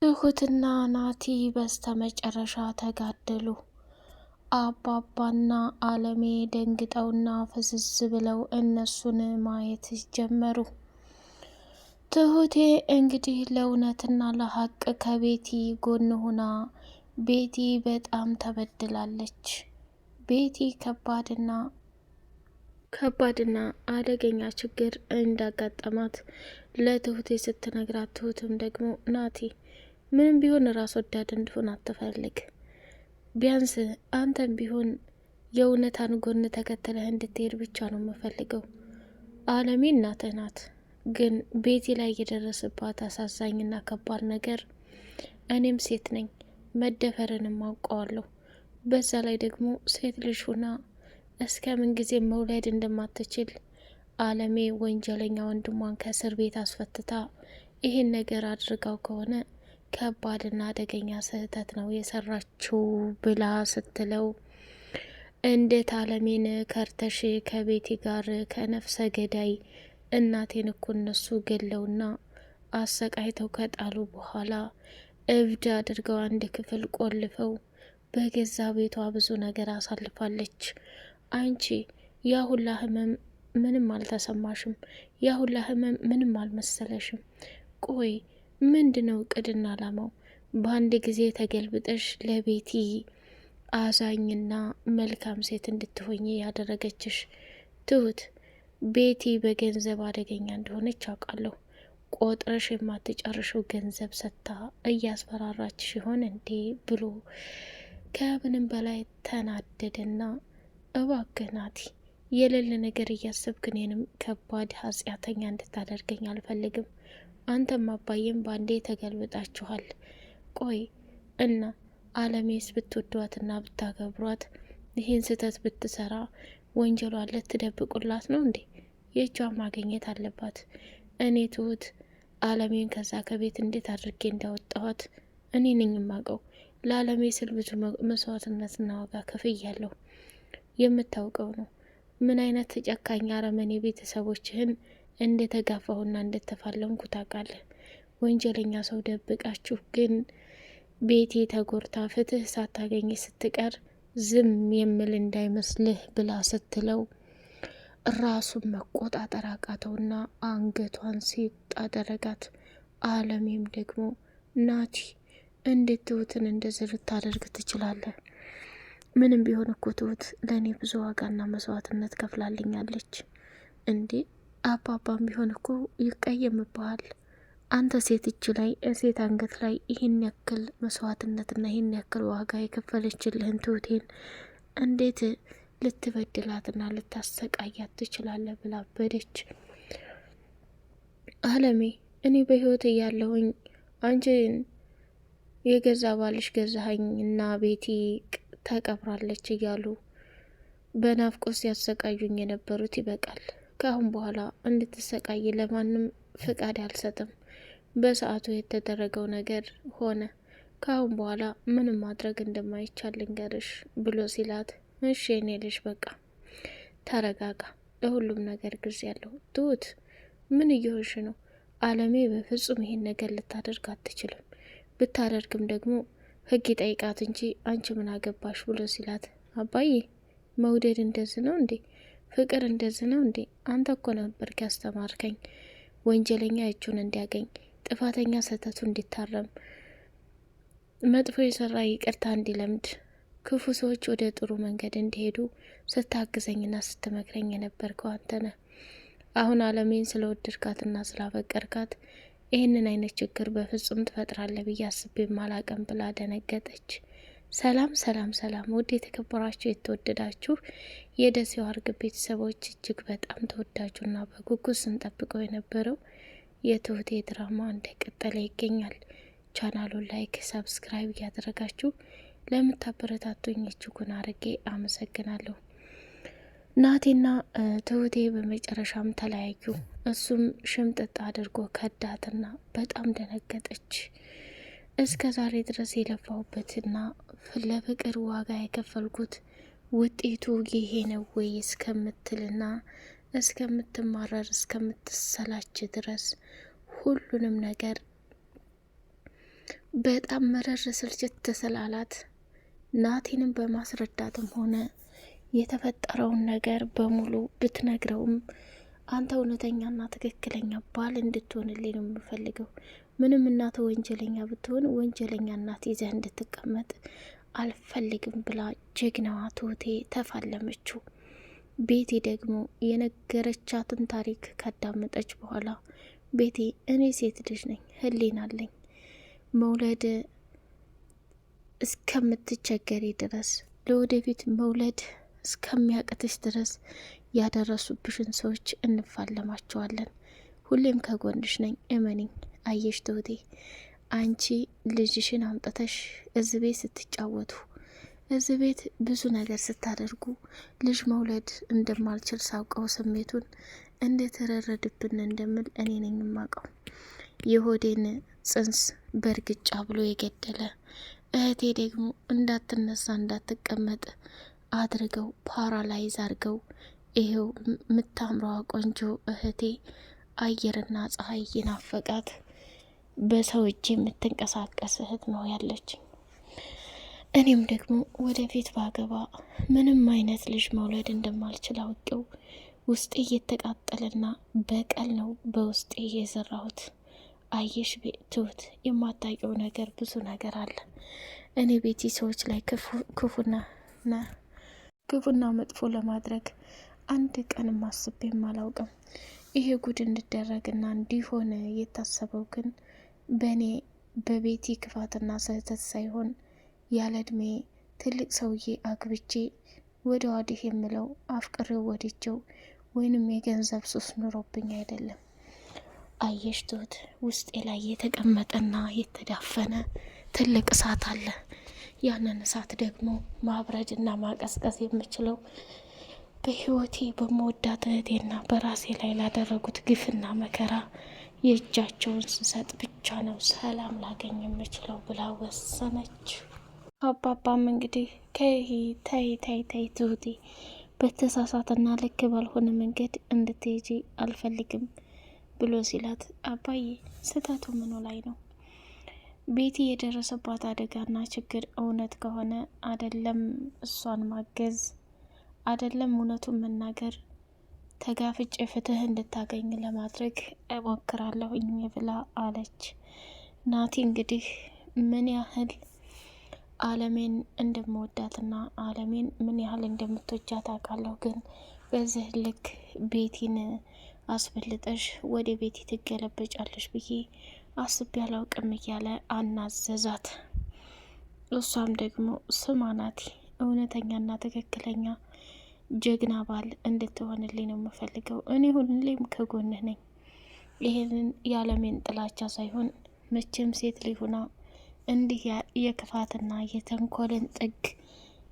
ትሁትና ናቲ በስተመጨረሻ ተጋደሉ። አባባና አለሜ ደንግጠውና ፍዝዝ ብለው እነሱን ማየት ጀመሩ። ትሁቴ እንግዲህ ለእውነትና ለሀቅ ከቤቲ ጎን ሆና ቤቲ በጣም ተበድላለች። ቤቲ ከባድና አደገኛ ችግር እንዳጋጠማት ለትሁቴ ስትነግራት፣ ትሁትም ደግሞ ናቲ ምንም ቢሆን ራስ ወዳድ እንድሆን አትፈልግ፣ ቢያንስ አንተም ቢሆን የእውነታን ጎን ተከትለህ እንድትሄድ ብቻ ነው የምፈልገው። አለሜ እናትህ ናት፣ ግን ቤቲ ላይ የደረሰባት አሳዛኝና ከባድ ነገር እኔም ሴት ነኝ፣ መደፈርንም አውቀዋለሁ። በዛ ላይ ደግሞ ሴት ልጅ ሁና እስከ ምን ጊዜ መውለድ እንደማትችል አለሜ ወንጀለኛ ወንድሟን ከእስር ቤት አስፈትታ ይህን ነገር አድርጋው ከሆነ ከባድና አደገኛ ስህተት ነው የሰራችው ብላ ስትለው፣ እንዴት አለሜን ከርተሽ ከቤቲ ጋር ከነፍሰ ገዳይ እናቴን እኮ እነሱ ገለውና አሰቃይተው ከጣሉ በኋላ እብድ አድርገው አንድ ክፍል ቆልፈው በገዛ ቤቷ ብዙ ነገር አሳልፋለች። አንቺ ያ ሁላ ህመም ምንም አልተሰማሽም? ያ ሁላ ህመም ምንም አልመሰለሽም? ቆይ ምንድነው እቅድና አላማው? በአንድ ጊዜ ተገልብጠሽ ለቤቲ አዛኝና መልካም ሴት እንድትሆኝ ያደረገችሽ? ትሁት፣ ቤቲ በገንዘብ አደገኛ እንደሆነች አውቃለሁ። ቆጥረሽ የማትጨርሽው ገንዘብ ሰጥታ እያስፈራራችሽ ይሆን እንዴ ብሎ ከምንም በላይ ተናደደና፣ እባክህ ናቲ የሌለ ነገር እያሰብክ እኔንም ከባድ ኃጢአተኛ እንድታደርገኝ አልፈልግም። አንተም አባዬም ባንዴ ተገልብጣችኋል። ቆይ እና አለሜስ ብትወዷትና ብታከብሯት ይህን ስህተት ብትሰራ ወንጀሏን ልትደብቁላት ነው እንዴ? የእጇን ማግኘት አለባት። እኔ ትሁት አለሜን ከዛ ከቤት እንዴት አድርጌ እንዳወጣኋት እኔ ነኝ የማውቀው። ለአለሜ ስል ብዙ መስዋዕትነትና ዋጋ ከፍያለሁ። የምታውቀው ነው ምን አይነት ጨካኝ አረመኔ ቤተሰቦችህን እንደተጋፋሁና እንደተፋለምኩ ታውቃለህ። ወንጀለኛ ሰው ደብቃችሁ ግን ቤቴ ተጎርታ ፍትህ ሳታገኝ ስትቀር ዝም የምል እንዳይመስልህ ብላ ስትለው፣ ራሱን መቆጣጠር አቃተውና አንገቷን ሲጥ አደረጋት። አለሜም ደግሞ ናቲ እንዴት ትሁትን እንደዚህ ልታደርግ ትችላለህ? ምንም ቢሆን እኮ ትሁት ለእኔ ብዙ ዋጋና መስዋዕትነት ከፍላልኛለች። እንዴ አባባም ቢሆን እኮ ይቀየምብሃል። አንተ ሴት እጅ ላይ ሴት አንገት ላይ ይህን ያክል መስዋዕትነትና ይህን ያክል ዋጋ የከፈለችልህን ትሁቴን እንዴት ልትበድላትና ልታሰቃያት ትችላለህ? ብላ በደች። አለሜ እኔ በህይወት እያለሁኝ አንቺን የገዛ ባልሽ ገዛኸኝ እና ቤቲ ተቀብራለች እያሉ በናፍቆት ሲያሰቃዩኝ የነበሩት ይበቃል። ከአሁን በኋላ እንድትሰቃይ ለማንም ፍቃድ አልሰጥም። በሰዓቱ የተደረገው ነገር ሆነ። ከአሁን በኋላ ምንም ማድረግ እንደማይቻል ልንገርሽ ብሎ ሲላት፣ እሺ የኔ ልጅ በቃ ተረጋጋ፣ ለሁሉም ነገር ጊዜ ያለው። ትሁት ምን እየሆንሽ ነው? አለሜ በፍጹም ይሄን ነገር ልታደርግ አትችልም። ብታደርግም ደግሞ ህግ ይጠይቃት እንጂ አንቺ ምን አገባሽ ብሎ ሲላት፣ አባዬ መውደድ እንደዚህ ነው እንዴ? ፍቅር እንደዚህ ነው እንዴ? አንተ እኮ ነበርክ ያስተማርከኝ ወንጀለኛ እጁን እንዲያገኝ፣ ጥፋተኛ ስህተቱ እንዲታረም፣ መጥፎ የሰራ ይቅርታ እንዲለምድ፣ ክፉ ሰዎች ወደ ጥሩ መንገድ እንዲሄዱ ስታግዘኝና ስትመክረኝ የነበርከው አንተ ነህ። አሁን አለሜን ስለወደድካትና ስላፈቀርካት ይህንን አይነት ችግር በፍጹም ትፈጥራለህ ብዬ አስቤ ማላቀም ብላ ደነገጠች። ሰላም ሰላም ሰላም! ውድ የተከበራችሁ የተወደዳችሁ የደሴው አርግብ ቤተሰቦች እጅግ በጣም ተወዳጁና በጉጉት ስንጠብቀው የነበረው የትሁቴ ድራማ እንደቀጠለ ይገኛል። ቻናሉን ላይክ፣ ሰብስክራይብ እያደረጋችሁ ለምታበረታቱኝ እጅጉን አርጌ አመሰግናለሁ። ናቲና ትሁቴ በመጨረሻም ተለያዩ። እሱም ሽምጥጥ አድርጎ ከዳትና በጣም ደነገጠች። እስከ ዛሬ ድረስ የለፋሁበትና ለፍቅር ዋጋ የከፈልኩት ውጤቱ ይሄ ነው ወይ እስከምትልና እስከምትማረር እስከምትሰላች ድረስ ሁሉንም ነገር በጣም መረር ስልችት ስላላት ናቲንም በማስረዳትም ሆነ የተፈጠረውን ነገር በሙሉ ብትነግረውም አንተ እውነተኛና ትክክለኛ ባል እንድትሆንልኝ ነው የምፈልገው። ምንም እናተ ወንጀለኛ ብትሆን ወንጀለኛ እናት ይዘህ እንድትቀመጥ አልፈልግም ብላ ጀግናዋ ትሁቴ ተፋለመችው። ቤቲ ደግሞ የነገረቻትን ታሪክ ካዳመጠች በኋላ ቤቲ እኔ ሴት ልጅ ነኝ፣ ህሊና አለኝ፣ መውለድ እስከምትቸገሪ ድረስ ለወደፊት መውለድ እስከሚያቅትሽ ድረስ ያደረሱብሽን ሰዎች እንፋለማቸዋለን። ሁሌም ከጎንሽ ነኝ፣ እመኒኝ። አየሽ ትሁቴ፣ አንቺ ልጅሽን አምጥተሽ እዚህ ቤት ስትጫወቱ፣ እዚህ ቤት ብዙ ነገር ስታደርጉ ልጅ መውለድ እንደማልችል ሳውቀው ስሜቱን እንደተረረድብን እንደምል እኔ ነኝ የማውቀው። የሆዴን ጽንስ በእርግጫ ብሎ የገደለ እህቴ ደግሞ እንዳትነሳ እንዳትቀመጥ አድርገው ፓራላይዝ አድርገው ይሄው የምታምረዋ ቆንጆ እህቴ አየርና ፀሐይ ይናፈቃት በሰው እጅ የምትንቀሳቀስ እህት ነው ያለችኝ። እኔም ደግሞ ወደፊት ባገባ ምንም አይነት ልጅ መውለድ እንደማልችል አውቄው ውስጤ እየተቃጠለና በቀል ነው በውስጤ የዘራሁት። አየሽ ትሁት፣ የማታውቂው ነገር ብዙ ነገር አለ። እኔ ቤቲ ሰዎች ላይ ክፉና መጥፎ ለማድረግ አንድ ቀን አስቤም አላውቅም። ይሄ ጉድ እንዲደረግና እንዲሆን የታሰበው ግን በእኔ በቤቲ ክፋትና ስህተት ሳይሆን ያለ እድሜ ትልቅ ሰውዬ አግብቼ ወደ ዋዲህ የምለው አፍቅሬው ወድጀው ወይንም የገንዘብ ሱስ ኑሮብኝ አይደለም። አየሽ ትሁት፣ ውስጤ ላይ የተቀመጠና የተዳፈነ ትልቅ እሳት አለ። ያንን እሳት ደግሞ ማብረድና ማቀዝቀዝ የምችለው በህይወቴ በመወዳት እህቴና በራሴ ላይ ላደረጉት ግፍና መከራ የእጃቸውን ስሰጥ ብቻ ነው ሰላም ላገኝ የምችለው ብላ ወሰነች። አባባም እንግዲህ ተይ ትሁቴ፣ በተሳሳተና ልክ ባልሆነ መንገድ እንድትሄጂ አልፈልግም ብሎ ሲላት፣ አባዬ ስህተቱ ምኑ ላይ ነው? ቤቲ የደረሰባት አደጋና ችግር እውነት ከሆነ አደለም እሷን ማገዝ አደለም እውነቱን መናገር ተጋፍጬ ፍትህ እንድታገኝ ለማድረግ እሞክራለሁኝ ብላ አለች። ናቲ እንግዲህ ምን ያህል አለሜን እንደምወዳትና አለሜን ምን ያህል እንደምትወጃት አውቃለሁ፣ ግን በዚህ ልክ ቤቲን አስበልጠሽ ወደ ቤቲ ትገለበጫለሽ ብዬ አስቤ አላውቅም እያለ አናዘዛት። እሷም ደግሞ ስማ ናቲ፣ እውነተኛና ትክክለኛ ጀግና ባል እንድትሆንልኝ ነው የምፈልገው። እኔ ሁሌም ከጎንህ ነኝ። ይህንን የዓለሜን ጥላቻ ሳይሆን መቼም ሴት ልጅ ሆና እንዲህ የክፋትና የተንኮልን ጥግ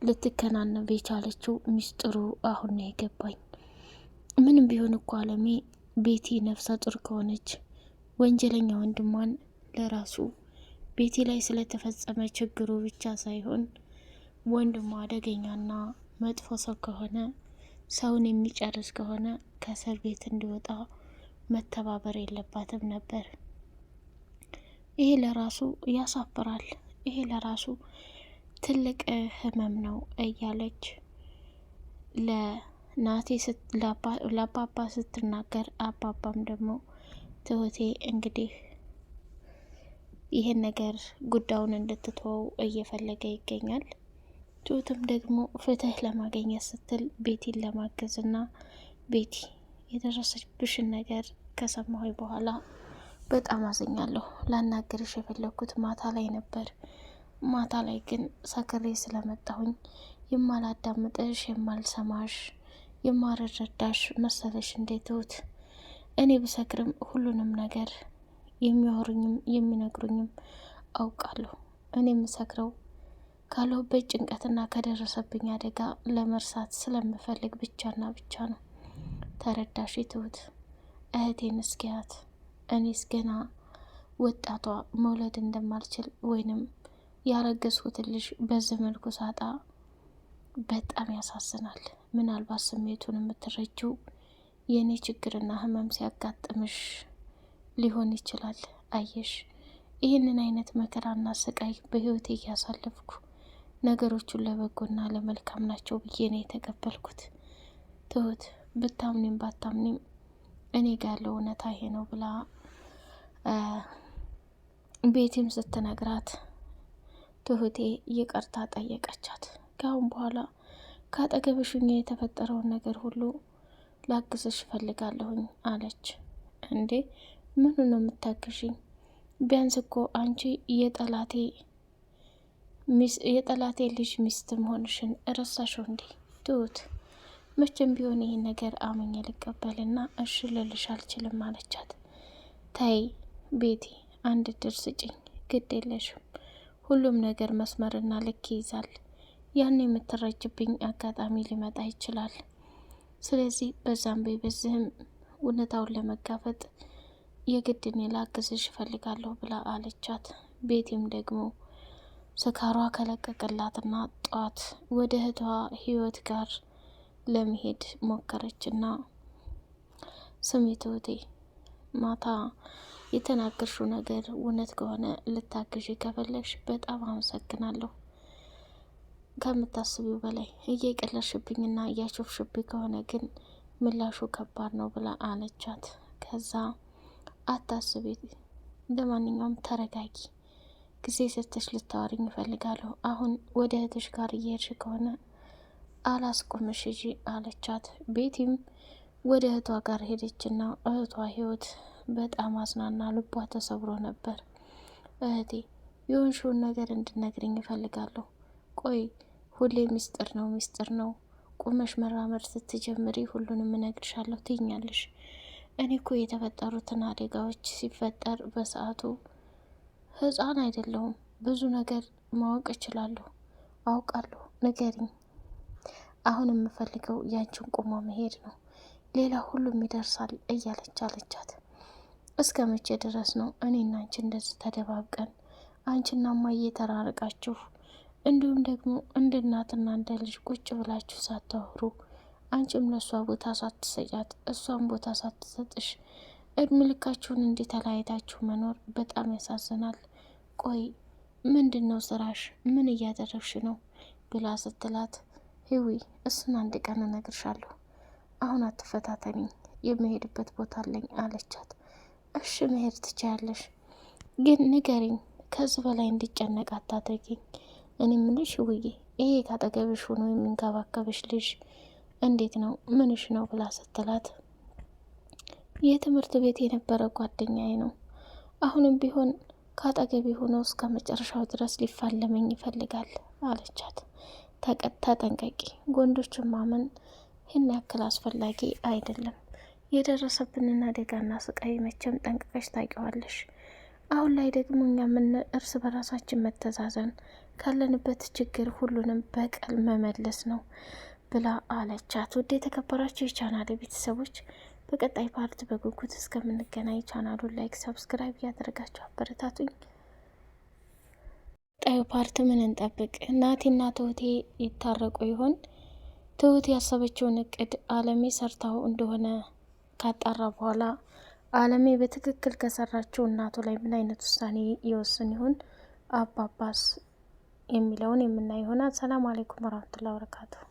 ልትከናነብ የቻለችው ሚስጥሩ አሁን ነው የገባኝ። ምንም ቢሆን እኮ አለሜ ቤቲ ነፍሰ ጡር ከሆነች ወንጀለኛ ወንድሟን ለራሱ ቤቲ ላይ ስለተፈጸመ ችግሩ ብቻ ሳይሆን ወንድሟ አደገኛና መጥፎ ሰው ከሆነ ሰውን የሚጨርስ ከሆነ ከእስር ቤት እንዲወጣ መተባበር የለባትም ነበር። ይሄ ለራሱ ያሳፍራል፣ ይሄ ለራሱ ትልቅ ህመም ነው እያለች ለናቴ ለአባባ ስትናገር፣ አባባም ደግሞ ትሁቴ እንግዲህ ይሄን ነገር ጉዳዩን እንድትተወው እየፈለገ ይገኛል። ትሁትም ደግሞ ፍትህ ለማግኘት ስትል ቤቲን ለማገዝና ቤቲ የደረሰችብሽን ነገር ከሰማሁ በኋላ በጣም አዝኛለሁ። ላናገርሽ የፈለግኩት ማታ ላይ ነበር። ማታ ላይ ግን ሰክሬ ስለመጣሁኝ የማላዳምጥሽ፣ የማልሰማሽ፣ የማልረዳሽ መሰለሽ እንዴ ትሁት? እኔ ብሰክርም ሁሉንም ነገር የሚያወሩኝም የሚነግሩኝም አውቃለሁ። እኔ የምሰክረው ካለሁበት ጭንቀትና ከደረሰብኝ አደጋ ለመርሳት ስለምፈልግ ብቻና ብቻ ነው። ተረዳሽ ትሁት? እህቴን እስኪያት እኔስ ገና ወጣቷ መውለድ እንደማልችል ወይንም ያረገዝኩትን ልጅ በዚህ መልኩ ሳጣ በጣም ያሳዝናል። ምናልባት ስሜቱን የምትረጂው የእኔ ችግርና ህመም ሲያጋጥምሽ ሊሆን ይችላል። አየሽ፣ ይህንን አይነት መከራና ስቃይ በህይወቴ እያሳለፍኩ ነገሮቹን ለበጎና ለመልካም ናቸው ብዬ ነው የተቀበልኩት። ትሁት ብታምኒም ባታምኒም እኔ ጋር ያለው እውነታ ይሄ ነው ብላ ቤቲም ስትነግራት ትሁቴ ይቅርታ ጠየቀቻት። ከአሁን በኋላ ከአጠገብሽ ሆኜ የተፈጠረውን ነገር ሁሉ ላግዝሽ እፈልጋለሁኝ አለች። እንዴ ምኑ ነው የምታግዥኝ? ቢያንስ እኮ አንቺ የጠላቴ ልጅ ሚስት መሆንሽን እረሳሽው እንዴ? ትሁት መቼም ቢሆን ይህን ነገር አመኘ ልቀበልና እሺ ልልሽ አልችልም አለቻት። ተይ ቤቲ አንድ እድል ስጭኝ፣ ግድ የለሽም ሁሉም ነገር መስመርና ልክ ይይዛል። ያን የምትረጅብኝ አጋጣሚ ሊመጣ ይችላል። ስለዚህ በዛም በዚህም እውነታውን ለመጋፈጥ የግድ እኔ ላግዝሽ እፈልጋለሁ ብላ አለቻት። ቤቲም ደግሞ ስካሯ ከለቀቀላትና ጧት ወደ እህቷ ህይወት ጋር ለመሄድ ሞከረችና ስሚ ትሁቴ ማታ የተናገርሽው ነገር እውነት ከሆነ ልታግዥ ከፈለግሽ በጣም አመሰግናለሁ። ከምታስቢው በላይ እየቀለሽብኝና እያሾፍሽብኝ ከሆነ ግን ምላሹ ከባድ ነው ብላ አለቻት። ከዛ አታስቢ፣ ለማንኛውም ተረጋጊ፣ ጊዜ ሰጥተሽ ልታወሪኝ እፈልጋለሁ። አሁን ወደ እህትሽ ጋር እየሄድሽ ከሆነ አላስቆምሽ እንጂ አለቻት። ቤቲም ወደ እህቷ ጋር ሄደችና እህቷ ህይወት በጣም አዝናና ልቧ ተሰብሮ ነበር። እህቴ የሆንሽውን ነገር እንድነግርኝ እፈልጋለሁ። ቆይ ሁሌ ሚስጥር ነው ቁመሽ መራመድ ስትጀምሪ ሁሉንም እነግርሻለሁ ትይኛለሽ። እኔ እኮ የተፈጠሩትን አደጋዎች ሲፈጠር በሰዓቱ ህፃን አይደለሁም፣ ብዙ ነገር ማወቅ እችላለሁ፣ አውቃለሁ፣ ንገሪኝ። አሁን የምፈልገው ያንቺን ቁሞ መሄድ ነው፣ ሌላ ሁሉም ይደርሳል እያለች አለቻት። እስከ መቼ ድረስ ነው እኔና አንቺ እንደዚህ ተደባብቀን አንቺና እማዬ ተራርቃችሁ እንዲሁም ደግሞ እንደ እናትና እንደ ልጅ ቁጭ ብላችሁ ሳታወሩ አንቺም ለእሷ ቦታ ሳትሰጫት እሷም ቦታ ሳትሰጥሽ እድሜ ልካችሁን እንዴት ተለያይታችሁ መኖር በጣም ያሳዝናል። ቆይ ምንድን ነው ስራሽ? ምን እያደረግሽ ነው ብላ ስትላት ህዊ እሱን አንድ ቀን እነግርሻለሁ፣ አሁን አትፈታተኝኝ፣ የመሄድበት ቦታ አለኝ አለቻት። እሺ መሄድ ትችያለሽ፣ ግን ንገሪኝ፣ ከዚህ በላይ እንዲጨነቅ አታድርጊኝ። እኔ ምንሽ ህውዬ ይሄ ካጠገብሽ ሆኖ የሚንከባከብሽ ልጅ እንዴት ነው ምንሽ ነው ብላ ስትላት የትምህርት ቤት የነበረ ጓደኛዬ ነው፣ አሁንም ቢሆን ካጠገቢ ሆኖ እስከ መጨረሻው ድረስ ሊፋለመኝ ይፈልጋል አለቻት። ተጠንቀቂ፣ ወንዶችን ማመን ይህን ያክል አስፈላጊ አይደለም። የደረሰብንን አደጋና ስቃይ መቼም ጠንቅቀሽ ታውቂዋለሽ። አሁን ላይ ደግሞ እኛ እርስ በራሳችን መተዛዘን፣ ካለንበት ችግር ሁሉንም በቀል መመለስ ነው ብላ አለቻት። ውድ የተከበራችሁ የቻናል ቤተሰቦች በቀጣይ ፓርት በጉጉት እስከምንገናኝ ቻናሉን ላይክ፣ ሰብስክራይብ እያደረጋችሁ አበረታቱኝ። ቀጣዩ ፓርት ምን እንጠብቅ? ናቲና ትሁቴ ይታረቁ ይሆን? ትሁት ያሰበችውን እቅድ አለሜ ሰርታው እንደሆነ ካጣራ በኋላ አለሜ በትክክል ከሰራችው እናቱ ላይ ምን አይነት ውሳኔ ይወስን ይሆን? አባባስ የሚለውን የምናይ ይሆናል። ሰላም አለይኩም ወራህመቱላሂ ወበረካቱሁ።